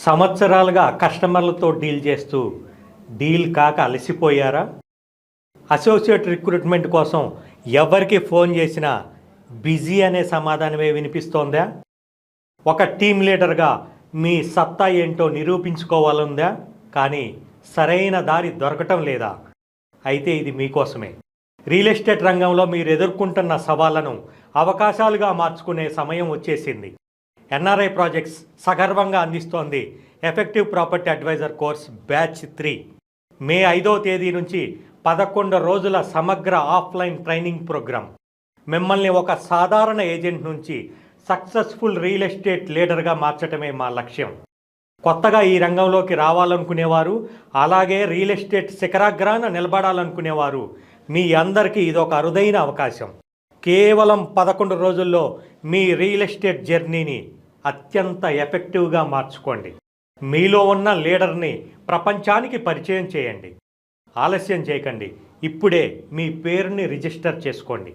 సంవత్సరాలుగా కస్టమర్లతో డీల్ చేస్తూ డీల్ కాక అలసిపోయారా? అసోసియేట్ రిక్రూట్మెంట్ కోసం ఎవరికి ఫోన్ చేసినా బిజీ అనే సమాధానమే వినిపిస్తోందా? ఒక టీమ్ లీడర్గా మీ సత్తా ఏంటో నిరూపించుకోవాలందా? కానీ సరైన దారి దొరకటం లేదా? అయితే ఇది మీకోసమే. రియల్ ఎస్టేట్ రంగంలో మీరు ఎదుర్కొంటున్న సవాళ్లను అవకాశాలుగా మార్చుకునే సమయం వచ్చేసింది. ఎన్ఆర్ఐ ప్రాజెక్ట్స్ సగర్వంగా అందిస్తోంది effective property advisor course batch 3. May 5వ తేదీ నుంచి 11 రోజుల సమగ్ర ఆఫ్లైన్ ట్రైనింగ్ ప్రోగ్రాం. మిమ్మల్ని ఒక సాధారణ ఏజెంట్ నుంచి సక్సెస్ఫుల్ రియల్ ఎస్టేట్ లీడర్గా మార్చడమే మా లక్ష్యం. కొత్తగా ఈ రంగంలోకి రావాలనుకునేవారు, అలాగే రియల్ ఎస్టేట్ శిఖరాగ్రాన నిలబడాలనుకునేవారు, మీ అందరికీ ఇదొక అరుదైన అవకాశం. కేవలం 11 రోజుల్లో మీ రియల్ ఎస్టేట్ జర్నీని అత్యంత ఎఫెక్టివ్గా మార్చుకోండి. మీలో ఉన్న లీడర్ని ప్రపంచానికి పరిచయం చేయండి. ఆలస్యం చేయకండి. ఇప్పుడే మీ పేరుని రిజిస్టర్ చేసుకోండి.